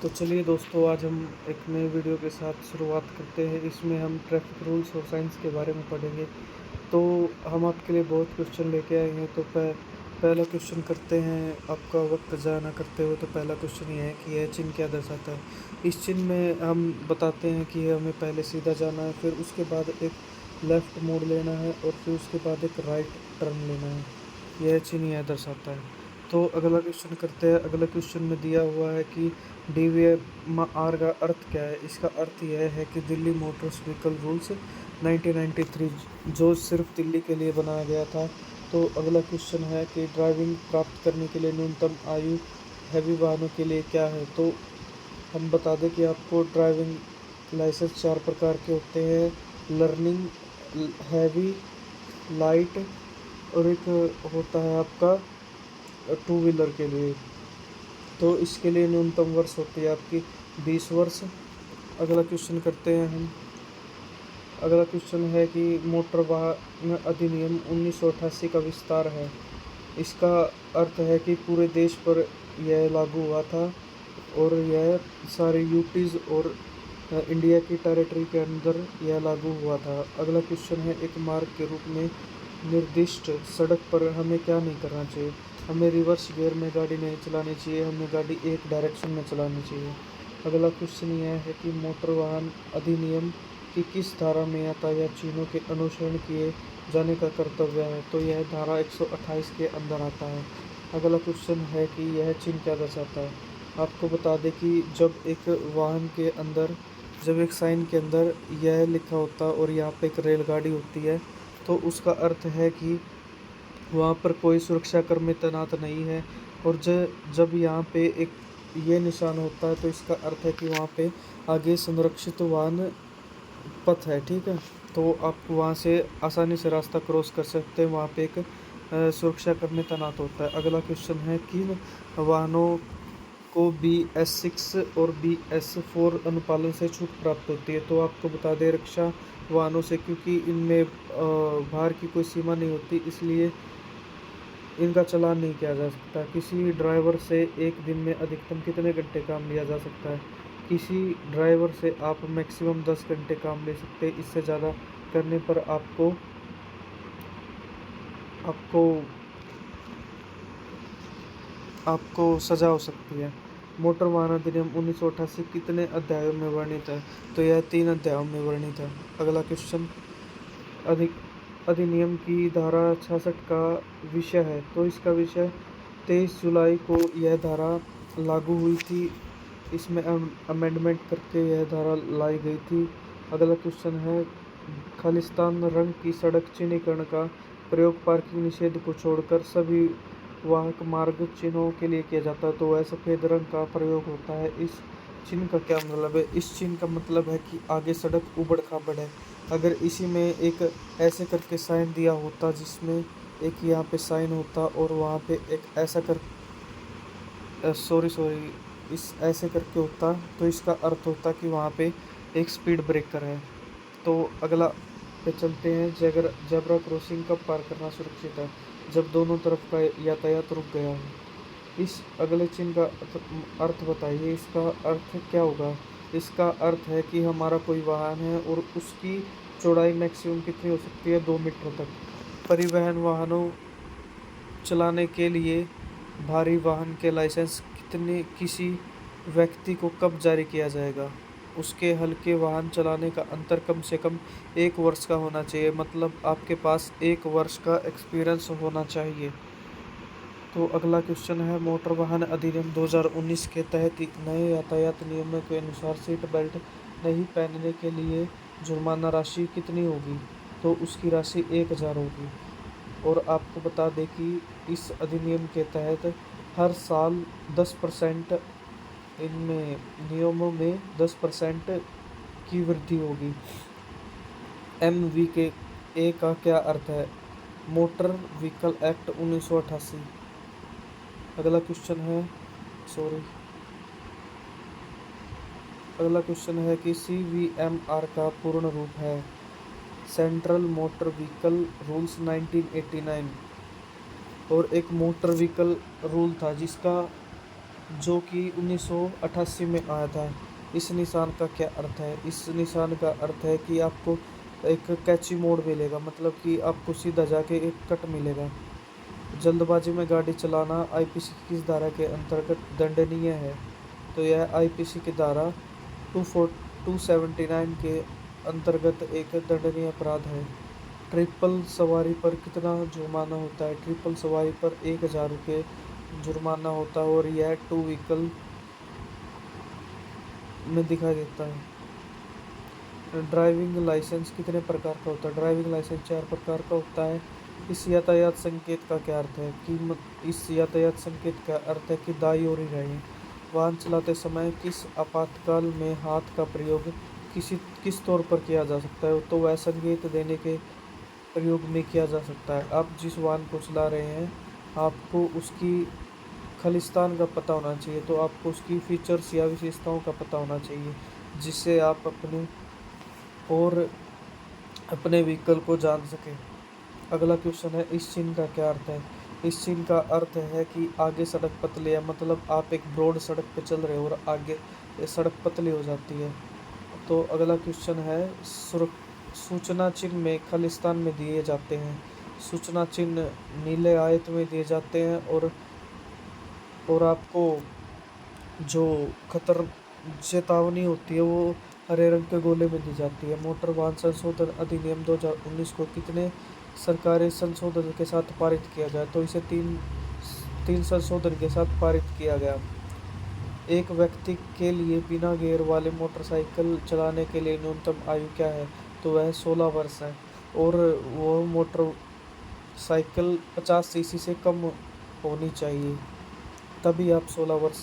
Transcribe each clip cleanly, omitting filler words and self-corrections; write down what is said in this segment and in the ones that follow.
तो चलिए दोस्तों, आज हम एक नए वीडियो के साथ शुरुआत करते हैं। इसमें हम ट्रैफिक रूल्स और साइंस के बारे में पढ़ेंगे। तो हम आपके लिए बहुत क्वेश्चन लेके आए हैं। तो पहला क्वेश्चन करते हैं। आपका वक्त ज़ाया ना करते हुए, तो पहला क्वेश्चन ये है कि यह चिन्ह क्या दर्शाता है। इस चिन्ह में हम बताते हैं कि हमें पहले सीधा जाना है, फिर उसके बाद एक लेफ़्ट मोड़ लेना है और फिर उसके बाद एक राइट टर्न लेना है। यह चिन्ह यह दर्शाता है। तो अगला क्वेश्चन करते हैं। अगला क्वेश्चन में दिया हुआ है कि DVR का अर्थ क्या है। इसका अर्थ यह है कि दिल्ली मोटर्स व्हीकल रूल्स 1993, जो सिर्फ दिल्ली के लिए बनाया गया था। तो अगला क्वेश्चन है कि ड्राइविंग प्राप्त करने के लिए न्यूनतम आयु हैवी वाहनों के लिए क्या है। तो हम बता दें कि आपको ड्राइविंग लाइसेंस 4 प्रकार के होते हैं: लर्निंग, हैवी, लाइट और एक होता है आपका टू व्हीलर के लिए। तो इसके लिए न्यूनतम वर्ष होती है आपकी 20 वर्ष। अगला क्वेश्चन करते हैं हम। अगला क्वेश्चन है कि मोटर वाहन अधिनियम 1988 का विस्तार है। इसका अर्थ है कि पूरे देश पर यह लागू हुआ था और यह सारे यूटीज़ और इंडिया की टेरिटरी के अंदर यह लागू हुआ था। अगला क्वेश्चन है, एक मार्ग के रूप में निर्दिष्ट सड़क पर हमें क्या नहीं करना चाहिए। हमें रिवर्स गियर में गाड़ी नहीं चलानी चाहिए, हमें गाड़ी एक डायरेक्शन में चलानी चाहिए। अगला क्वेश्चन यह है कि मोटर वाहन अधिनियम की किस धारा में यातायात चिन्हों के अनुसरण किए जाने का कर्तव्य है। तो यह धारा 128 के अंदर आता है। अगला क्वेश्चन है कि यह चिन्ह क्या दर्शाता है। आपको बता दें कि जब एक वाहन के अंदर, जब एक साइन के अंदर यह लिखा होता है और यहाँ पे एक रेलगाड़ी होती है, तो उसका अर्थ है कि वहाँ पर कोई सुरक्षाकर्मी तैनात नहीं है। और जब यहाँ पे एक ये निशान होता है, तो इसका अर्थ है कि वहाँ पे आगे संरक्षित वाहन पथ है। ठीक है, तो आप वहाँ से आसानी से रास्ता क्रॉस कर सकते हैं। वहाँ पे एक सुरक्षाकर्मी तैनात होता है। अगला क्वेश्चन है, किन वाहनों को BS6 और BS4 अनुपालन से छूट प्राप्त होती है। तो आपको बता दें, रिक्शा वाहनों से, क्योंकि इनमें भार की कोई सीमा नहीं होती, इसलिए इनका चालान नहीं किया जा सकता। किसी ड्राइवर से एक दिन में अधिकतम कितने घंटे काम लिया जा सकता है। किसी ड्राइवर से आप मैक्सिमम 10 घंटे काम ले सकते हैं। इससे ज़्यादा करने पर आपको आपको आपको सज़ा हो सकती है। मोटर वाहन अधिनियम 1988 कितने अध्यायों में वर्णित है। तो यह 3 अध्यायों में वर्णित है। अगला क्वेश्चन, अधिक अधिनियम की धारा 66 का विषय है। तो इसका विषय 23 जुलाई को यह धारा लागू हुई थी। इसमें अमेंडमेंट करके यह धारा लाई गई थी। अगला क्वेश्चन है, खालिस्तान रंग की सड़क चिन्हीकरण का प्रयोग पार्किंग निषेध को छोड़कर सभी वाहक मार्ग चिन्हों के लिए किया जाता है। तो वह सफ़ेद रंग का प्रयोग होता है। इस चिन्ह का क्या मतलब है। इस चिन्ह का मतलब है कि आगे सड़क उबड़ खाबड़ है। अगर इसी में एक ऐसे करके साइन दिया होता, जिसमें एक यहाँ पे साइन होता और वहाँ पे एक ऐसा कर सॉरी इस ऐसे करके होता, तो इसका अर्थ होता कि वहाँ पे एक स्पीड ब्रेकर है। तो अगला पे चलते हैं। जेब्रा क्रॉसिंग कब पार करना सुरक्षित है। जब दोनों तरफ का यातायात रुक गया हो। इस अगले चिन्ह का अर्थ बताइए। इसका अर्थ क्या होगा। इसका अर्थ है कि हमारा कोई वाहन है और उसकी चौड़ाई मैक्सिमम कितनी हो सकती है, 2 मीटर तक। परिवहन वाहनों चलाने के लिए भारी वाहन के लाइसेंस किसी व्यक्ति को कब जारी किया जाएगा। उसके हल्के वाहन चलाने का अंतर कम से कम 1 वर्ष का होना चाहिए। मतलब आपके पास 1 वर्ष का एक्सपीरियंस होना चाहिए। तो अगला क्वेश्चन है, मोटर वाहन अधिनियम 2019 के तहत नए यातायात नियमों के अनुसार सीट बेल्ट नहीं पहनने के लिए जुर्माना राशि कितनी होगी। तो उसकी राशि 1000 होगी। और आपको बता दें कि इस अधिनियम के तहत हर साल 10% इनमें नियमों में 10% की वृद्धि होगी। MV के ए का क्या अर्थ है। Motor vehicle act 1988। अगला क्वेश्चन है सॉरी अगला क्वेश्चन है कि CVMR का पूर्ण रूप है। Central motor vehicle rules 1989। और एक मोटर व्हीकल रूल था जिसका जो कि 1988 में आया था। इस निशान का क्या अर्थ है? इस निशान का अर्थ है कि आपको एक कैची मोड मिलेगा, मतलब कि आपको सीधा जाके एक कट मिलेगा। जल्दबाजी में गाड़ी चलाना आईपीसी की किस धारा के अंतर्गत दंडनीय है? तो यह आईपीसी की धारा 279 के अंतर्गत एक दंडनीय अपराध है। ट्रिपल सवारी पर कितना जुर्माना होता है? ट्रिपल सवारी पर 1000 रुपये जुर्माना होता है और यह टू व्हीकल में दिखाई देता है। ड्राइविंग लाइसेंस कितने प्रकार का होता है? ड्राइविंग लाइसेंस 4 प्रकार का होता है। इस यातायात संकेत का क्या अर्थ है? कि इस यातायात संकेत का अर्थ है कि दाईं ओर ही रहें। वाहन चलाते समय किस आपातकाल में हाथ का प्रयोग किस तौर पर किया जा सकता है? तो वह संकेत देने के प्रयोग में किया जा सकता है। आप जिस वाहन को चला रहे हैं, आपको उसकी खालिस्तान का पता होना चाहिए, तो आपको उसकी फीचर्स या विशेषताओं का पता होना चाहिए, जिससे आप और अपने व्हीकल को जान सकें। अगला क्वेश्चन है, इस चिन्ह का क्या अर्थ है? इस चिन्ह का अर्थ है कि आगे सड़क पतली है, मतलब आप एक ब्रॉड सड़क पर चल रहे हो और आगे ये सड़क पतली हो जाती है। तो अगला क्वेश्चन है, सूचना चिन्ह में खालिस्तान में दिए जाते हैं। सूचना चिन्ह नीले आयत में दिए जाते हैं और आपको जो खतर चेतावनी होती है वो हरे रंग के गोले में दी जाती है। मोटर वाहन संशोधन अधिनियम 2019 को कितने सरकारी संशोधन के साथ पारित किया गया? तो इसे तीन संशोधन के साथ पारित किया गया। एक व्यक्ति के लिए बिना गियर वाले मोटरसाइकिल चलाने के लिए न्यूनतम आयु क्या है? तो वह 16 वर्ष है और वो मोटरसाइकिल 50 सीसी से कम होनी चाहिए, तभी आप 16 वर्ष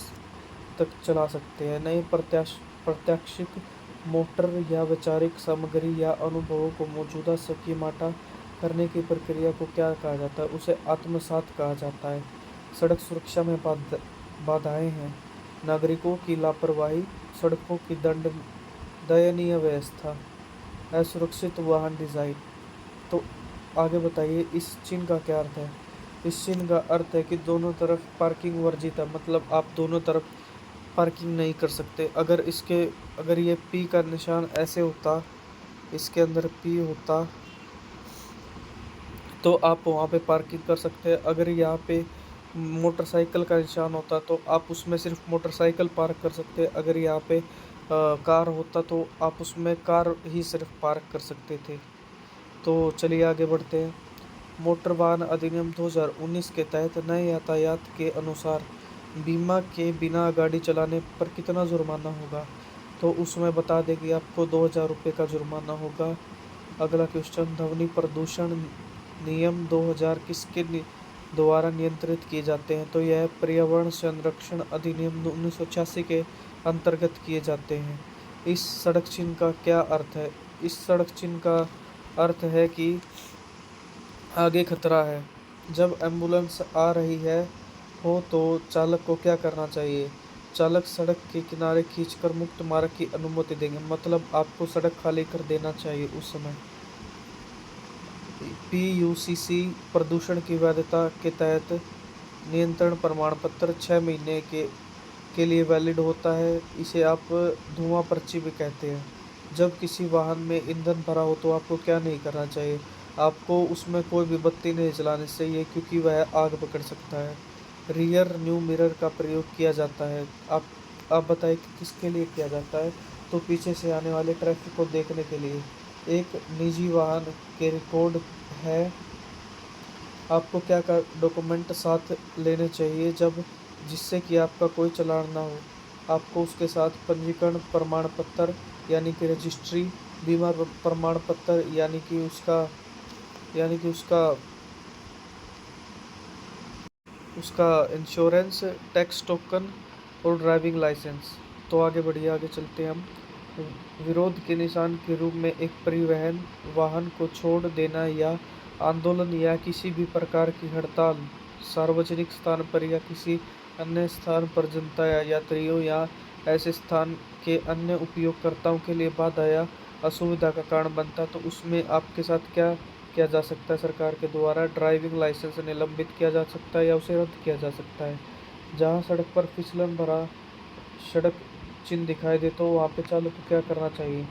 तक चला सकते हैं। नए प्रत्याशित मोटर या वैचारिक सामग्री या अनुभवों को मौजूदा स्कीमाटा करने की प्रक्रिया को क्या कहा जाता है? उसे आत्मसात कहा जाता है। सड़क सुरक्षा में बाधाएं हैं। नागरिकों की लापरवाही, सड़कों की दयनीय व्यवस्था, असुरक्षित वाहन डिजाइन। तो आगे बताइए, इस चिन्ह का क्या अर्थ है? इस चिन्ह का अर्थ है कि दोनों तरफ पार्किंग वर्जित है, मतलब आप दोनों तरफ पार्किंग नहीं कर सकते। अगर ये पी का निशान ऐसे होता, इसके अंदर पी होता, तो आप वहाँ पे पार्किंग कर सकते हैं। अगर यहाँ पे मोटरसाइकिल का निशान होता तो आप उसमें सिर्फ मोटरसाइकिल पार्क कर सकते हैं। अगर यहाँ पे कार होता तो आप उसमें कार ही सिर्फ पार्क कर सकते थे। तो चलिए आगे बढ़ते हैं। मोटर वाहन अधिनियम 2019 के तहत नए यातायात के अनुसार बीमा के बिना गाड़ी चलाने पर कितना जुर्माना होगा? तो उसमें बता दें कि आपको 2000 रुपये का जुर्माना होगा। अगला क्वेश्चन, ध्वनि प्रदूषण नियम 2000 किसके द्वारा नियंत्रित किए जाते हैं? तो यह पर्यावरण संरक्षण अधिनियम 1986 के अंतर्गत किए जाते हैं। इस सड़क चिन्ह का क्या अर्थ है? इस सड़क चिन्ह का अर्थ है कि आगे खतरा है। जब एम्बुलेंस आ रही हो तो चालक को क्या करना चाहिए? चालक सड़क के किनारे खींचकर मुक्त मार्ग की अनुमति देंगे, मतलब आपको सड़क खाली कर देना चाहिए उस समय। पीयूसीसी प्रदूषण की वैधता के तहत नियंत्रण प्रमाण पत्र 6 महीने के लिए वैलिड होता है। इसे आप धुआं पर्ची भी कहते हैं। जब किसी वाहन में ईंधन भरा हो तो आपको क्या नहीं करना चाहिए? आपको उसमें कोई भी बत्ती नहीं जलानी चाहिए, क्योंकि वह आग पकड़ सकता है। रियर न्यू मिरर का प्रयोग किया जाता है। आप बताइए कि किसके लिए किया जाता है? तो पीछे से आने वाले ट्रैफिक को देखने के लिए। एक निजी वाहन के रिकॉर्ड है। आपको क्या डॉक्यूमेंट साथ लेने चाहिए जिससे कि आपका कोई चालान ना हो? आपको उसके साथ पंजीकरण प्रमाण पत्र यानी कि रजिस्ट्री, बीमा प्रमाण पत्र यानी कि उसका इंश्योरेंस, टैक्स टोकन और ड्राइविंग लाइसेंस। तो आगे बढ़िए, आगे चलते हैं हम। विरोध के निशान के रूप में एक परिवहन वाहन को छोड़ देना या आंदोलन या किसी भी प्रकार की हड़ताल सार्वजनिक स्थान पर या किसी अन्य स्थान पर जनता या यात्रियों या ऐसे स्थान के अन्य उपयोगकर्ताओं के लिए बाधा या असुविधा का कारण बनता है। तो उसमें आपके साथ क्या किया जा सकता है? सरकार के द्वारा ड्राइविंग लाइसेंस निलंबित किया जा सकता है या उसे रद्द किया जा सकता है। जहाँ सड़क पर फिसलन भरा सड़क चिन्ह दिखाई दे तो वहाँ पे चालक को क्या करना चाहिए?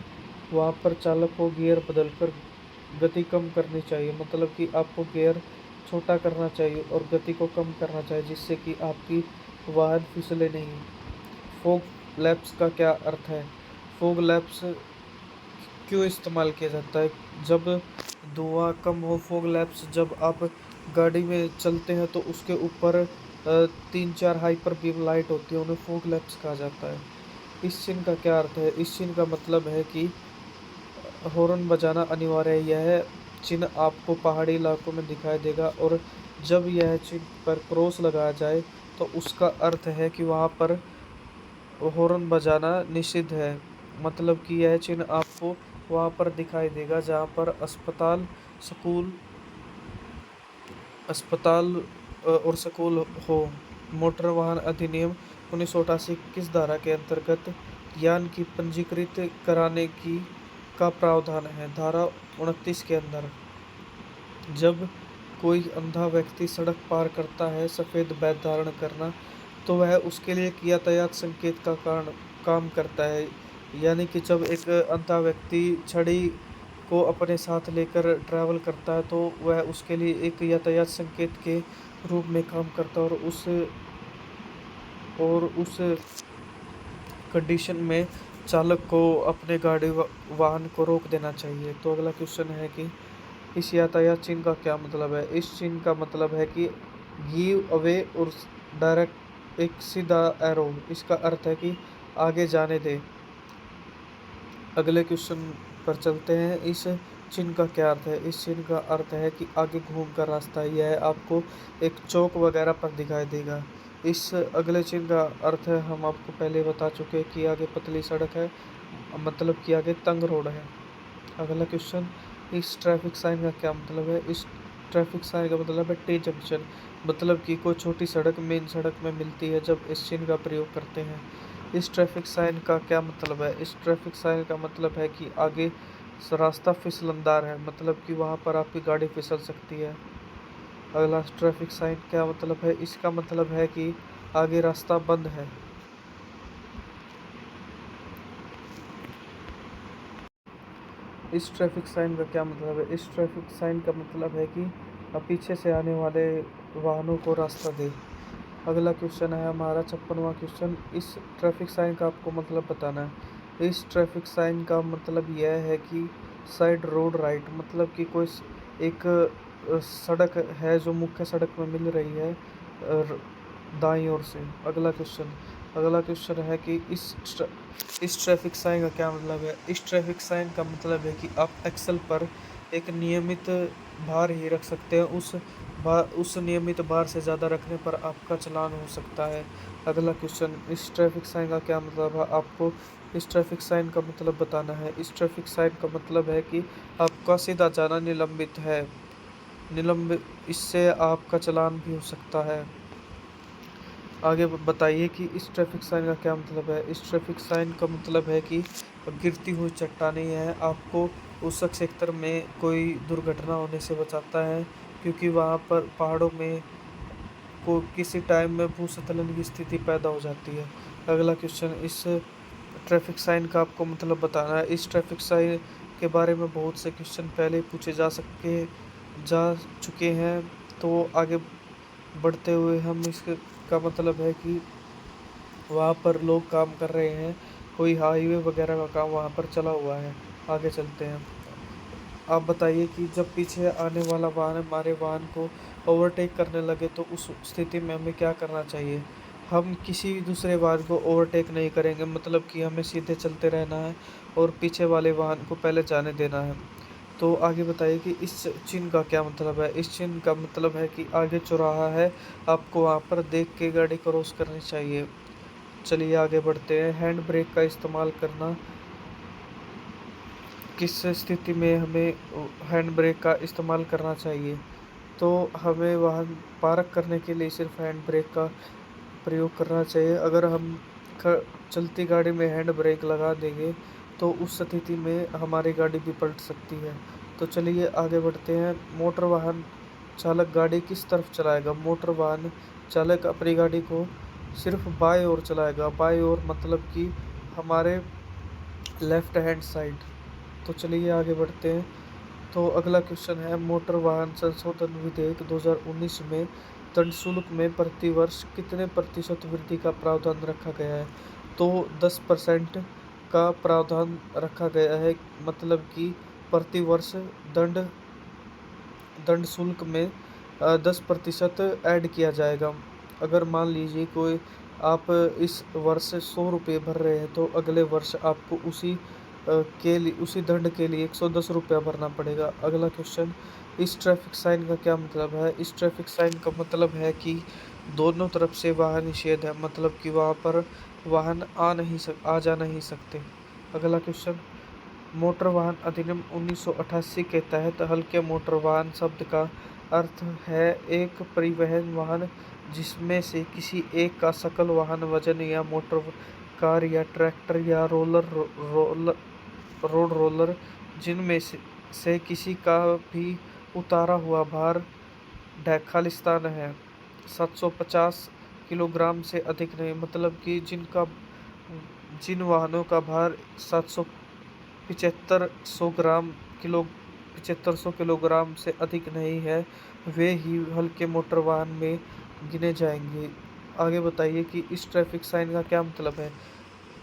वहाँ पर चालक को गियर बदलकर गति कम करनी चाहिए, मतलब कि आपको गियर छोटा करना चाहिए और गति को कम करना चाहिए, जिससे कि आपकी वाहन फिसले नहीं। फॉग लैंप्स का क्या अर्थ है? फॉग लैंप्स क्यों इस्तेमाल किया जाता है? जब धुआं कम हो, फॉग लैंप्स जब आप गाड़ी में चलते हैं तो उसके ऊपर 3-4 हाइपर बीम लाइट होती है, उन्हें फॉग लैंप्स कहा जाता है। इस चिन्ह का क्या अर्थ है? इस चिन्ह का मतलब है कि हॉर्न बजाना अनिवार्य है। यह चिन्ह आपको पहाड़ी इलाकों में दिखाई देगा और जब यह चिन्ह पर क्रॉस लगाया जाए तो उसका अर्थ है कि वहाँ पर हॉर्न बजाना निषिद्ध है। मतलब कि यह चिन्ह आपको वहाँ पर दिखाई देगा जहाँ पर स्कूल अस्पताल और स्कूल हो। मोटर वाहन अधिनियम 1988 किस धारा के अंतर्गत यान की पंजीकृत कराने की का प्रावधान है? धारा 29 के अंदर। जब कोई अंधा व्यक्ति सड़क पार करता है सफ़ेद बैग धारण करना, तो वह उसके लिए एक यातायात संकेत का कारण काम करता है। यानी कि जब एक अंधा व्यक्ति छड़ी को अपने साथ लेकर ट्रैवल करता है तो वह उसके लिए एक यातायात संकेत के रूप में काम करता है और उस कंडीशन में चालक को अपने गाड़ी वाहन को रोक देना चाहिए। तो अगला क्वेश्चन है कि इस यातायात चिन्ह का क्या मतलब है? इस चिन्ह का मतलब है कि गिव अवे और डायरेक्ट एक सीधा एरो। इसका अर्थ है कि आगे जाने दे। अगले क्वेश्चन पर चलते हैं। इस चिन्ह का क्या अर्थ है? इस चिन्ह का अर्थ है कि आगे घूम कर रास्ता है। यह आपको एक चौक वगैरह पर दिखाई देगा। इस अगले चिन्ह का अर्थ है हम आपको पहले बता चुके हैं कि आगे पतली सड़क है, मतलब कि आगे तंग रोड है। अगला क्वेश्चन, इस ट्रैफिक साइन का क्या मतलब है? इस ट्रैफिक साइन का मतलब है टी जंक्शन, मतलब कि कोई छोटी सड़क मेन सड़क में मिलती है जब इस चिन्ह का प्रयोग करते हैं। इस ट्रैफिक साइन का क्या मतलब है? इस ट्रैफिक साइन का मतलब है कि आगे रास्ता फिसलनदार है, मतलब कि वहाँ पर आपकी गाड़ी फिसल सकती है। अगला, ट्रैफिक साइन क्या मतलब है? इसका मतलब है कि आगे रास्ता बंद है। इस ट्रैफिक साइन का क्या मतलब है? इस ट्रैफिक साइन का मतलब है कि पीछे से आने वाले वाहनों को रास्ता दे। अगला क्वेश्चन है हमारा 56वां क्वेश्चन। इस ट्रैफिक साइन का आपको मतलब बताना है। इस ट्रैफिक साइन का मतलब यह है कि साइड रोड राइट, मतलब कि कोई एक सड़क है जो मुख्य सड़क में मिल रही है दाईं ओर से। अगला क्वेश्चन है कि इस ट्रैफिक साइन का क्या मतलब है? इस ट्रैफिक साइन का मतलब है कि आप एक्सल पर एक नियमित भार ही रख सकते हैं। उस नियमित भार से ज़्यादा रखने पर आपका चालान हो सकता है। अगला क्वेश्चन, इस ट्रैफिक साइन का क्या मतलब है? आपको इस ट्रैफिक साइन का मतलब बताना है। इस ट्रैफिक साइन का मतलब है कि आपका सीधा जाना निलंबित इससे आपका चालान भी हो सकता है। आगे बताइए कि इस ट्रैफिक साइन का क्या मतलब है? इस ट्रैफिक साइन का मतलब है कि गिरती हुई चट्टानें हैं, आपको उस क्षेत्र में कोई दुर्घटना होने से बचाता है, क्योंकि वहाँ पर पहाड़ों में को किसी टाइम में भूस्खलन की स्थिति पैदा हो जाती है। अगला क्वेश्चन, इस ट्रैफिक साइन का आपको मतलब बताना है। इस ट्रैफिक साइन के बारे में बहुत से क्वेश्चन पहले पूछे जा चुके हैं, तो आगे बढ़ते हुए हम इसका मतलब है कि वहाँ पर लोग काम कर रहे हैं, कोई हाईवे वगैरह का काम वहाँ पर चला हुआ है। आगे चलते हैं। आप बताइए कि जब पीछे आने वाला वाहन हमारे वाहन को ओवरटेक करने लगे तो उस स्थिति में हमें क्या करना चाहिए? हम किसी भी दूसरे वाहन को ओवरटेक नहीं करेंगे, मतलब कि हमें सीधे चलते रहना है और पीछे वाले वाहन को पहले जाने देना है। तो आगे बताइए कि इस चिन्ह का क्या मतलब है? इस चिन्ह का मतलब है कि आगे चौराहा है, आपको वहाँ पर देख के गाड़ी क्रॉस करनी चाहिए। चलिए आगे बढ़ते हैं। हैंड ब्रेक का इस्तेमाल करना, किस स्थिति में हमें हैंड ब्रेक का इस्तेमाल करना चाहिए? तो हमें वाहन पार्क करने के लिए सिर्फ हैंड ब्रेक का प्रयोग करना चाहिए। अगर हम चलती गाड़ी में हैंड ब्रेक लगा देंगे तो उस स्थिति में हमारी गाड़ी भी पलट सकती है। तो चलिए आगे बढ़ते हैं। मोटर वाहन चालक गाड़ी किस तरफ चलाएगा? मोटर वाहन चालक अपनी गाड़ी को सिर्फ बाएं ओर चलाएगा। बाएं ओर मतलब कि हमारे लेफ्ट हैंड साइड। तो चलिए आगे बढ़ते हैं। तो अगला क्वेश्चन है, मोटर वाहन संशोधन विधेयक 2019 में दंड शुल्क में प्रति वर्ष कितने प्रतिशत वृद्धि का प्रावधान रखा गया है? तो 10% का प्रावधान रखा गया है। मतलब कि प्रति वर्ष दंड दंड शुल्क में 10% ऐड किया जाएगा। अगर मान लीजिए कोई आप इस वर्ष 100 रुपये भर रहे हैं, तो अगले वर्ष आपको उसी दंड के लिए 110 रुपया भरना पड़ेगा। अगला क्वेश्चन, इस ट्रैफिक साइन का क्या मतलब है? इस ट्रैफिक साइन का मतलब है कि दोनों तरफ से वाहन निषेध है, मतलब कि वहाँ पर वाहन आ जा नहीं सकते। अगला क्वेश्चन, मोटर वाहन अधिनियम 1988 के तहत हल्के मोटर वाहन शब्द का अर्थ है एक परिवहन वाहन जिसमें से किसी एक का सकल वाहन वजन या मोटर कार या ट्रैक्टर या रोड रोलर जिनमें से किसी का भी उतारा हुआ भार खालिस्तान है 750 किलोग्राम से अधिक नहीं। मतलब कि जिन वाहनों का भार 7500 किलोग्राम से अधिक नहीं है, वे ही हल्के मोटर वाहन में गिने जाएंगे। आगे बताइए कि इस ट्रैफिक साइन का क्या मतलब है?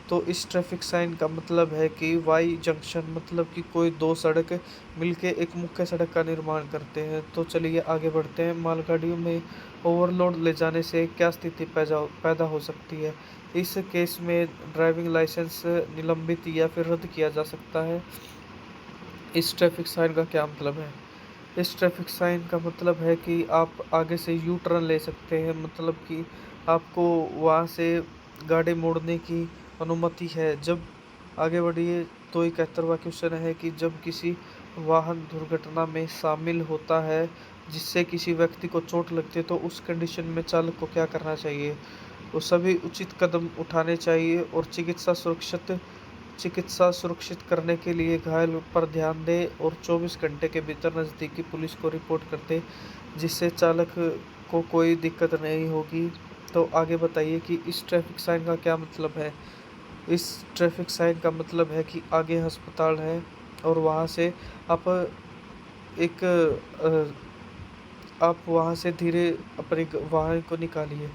तो इस ट्रैफिक साइन का मतलब है कि वाई जंक्शन, मतलब कि कोई दो सड़क मिलके एक मुख्य सड़क का निर्माण करते हैं। तो चलिए आगे बढ़ते हैं। मालगाड़ियों में ओवरलोड ले जाने से क्या स्थिति पैदा हो सकती है? इस केस में ड्राइविंग लाइसेंस निलंबित या फिर रद्द किया जा सकता है। इस ट्रैफिक साइन का क्या मतलब है? इस ट्रैफिक साइन का मतलब है कि आप आगे से यू टर्न ले सकते हैं, मतलब कि आपको वहाँ से गाड़ी मोड़ने की अनुमति है। जब आगे बढ़िए। तो 71वां क्वेश्चन है कि जब किसी वाहन दुर्घटना में शामिल होता है जिससे किसी व्यक्ति को चोट लगती है, तो उस कंडीशन में चालक को क्या करना चाहिए? वो सभी उचित कदम उठाने चाहिए और चिकित्सा सुरक्षित करने के लिए घायल पर ध्यान दें और 24 घंटे के भीतर नज़दीकी पुलिस को रिपोर्ट कर दें, जिससे चालक को कोई दिक्कत नहीं होगी। तो आगे बताइए कि इस ट्रैफिक साइन का क्या मतलब है? इस ट्रैफिक साइन का मतलब है कि आगे अस्पताल है और वहाँ से आप एक आप वहाँ से धीरे अपने वाहन को निकालिए।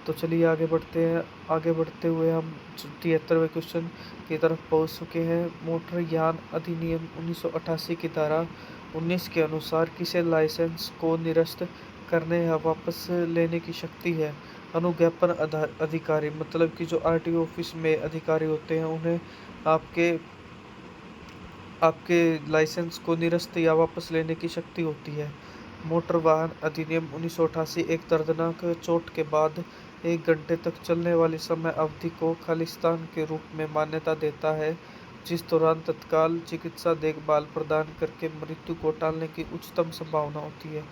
तो चलिए आगे बढ़ते हैं। आगे बढ़ते हुए हम 73वें क्वेश्चन की तरफ पहुँच चुके हैं। मोटर यान अधिनियम 1988 की धारा 19 के अनुसार किसे लाइसेंस को निरस्त करने या वापस लेने की शक्ति है? अनुज्ञापन अधिकारी, मतलब कि जो आरटीओ ऑफिस में अधिकारी होते हैं, उन्हें आपके आपके लाइसेंस को निरस्त या वापस लेने की शक्ति होती है। मोटर वाहन अधिनियम 1988 एक दर्दनाक चोट के बाद 1 घंटे तक चलने वाली समय अवधि को खालिस्तान के रूप में मान्यता देता है, जिस दौरान तत्काल चिकित्सा देखभाल प्रदान करके मृत्यु को टालने की उच्चतम संभावना होती है।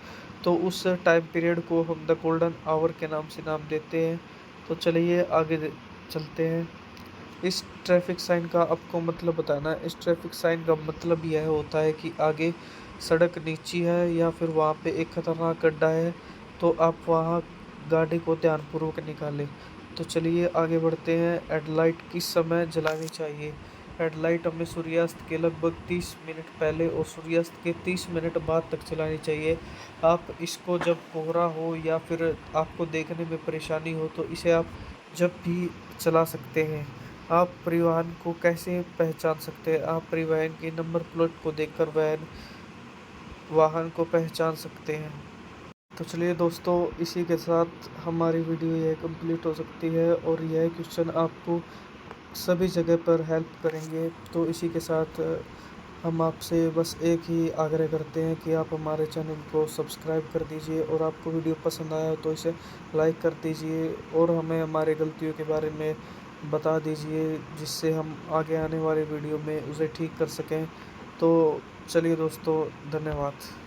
तो उस टाइम पीरियड को हम द गोल्डन आवर के नाम से नाम देते हैं। तो चलिए आगे चलते हैं। इस ट्रैफिक साइन का आपको मतलब बताना है। इस ट्रैफिक साइन का मतलब यह होता है कि आगे सड़क नीची है या फिर वहाँ पे एक खतरनाक गड्ढा है, तो आप वहाँ गाड़ी को ध्यानपूर्वक निकालें। तो चलिए आगे बढ़ते हैं। हेडलाइट किस समय जलानी चाहिए? हेडलाइट हमें सूर्यास्त के लगभग 30 मिनट पहले और सूर्यास्त के 30 मिनट बाद तक चलानी चाहिए। आप इसको जब कोहरा हो या फिर आपको देखने में परेशानी हो, तो इसे आप जब भी चला सकते हैं। आप परिवहन को कैसे पहचान सकते हैं? आप परिवहन की नंबर प्लेट को देखकर वाहन को पहचान सकते हैं। तो चलिए दोस्तों, इसी के साथ हमारी वीडियो यह कंप्लीट हो सकती है और यह क्वेश्चन आपको सभी जगह पर हेल्प करेंगे। तो इसी के साथ हम आपसे बस एक ही आग्रह करते हैं कि आप हमारे चैनल को सब्सक्राइब कर दीजिए और आपको वीडियो पसंद आया हो तो इसे लाइक कर दीजिए और हमें हमारे गलतियों के बारे में बता दीजिए, जिससे हम आगे आने वाले वीडियो में उसे ठीक कर सकें। तो चलिए दोस्तों, धन्यवाद।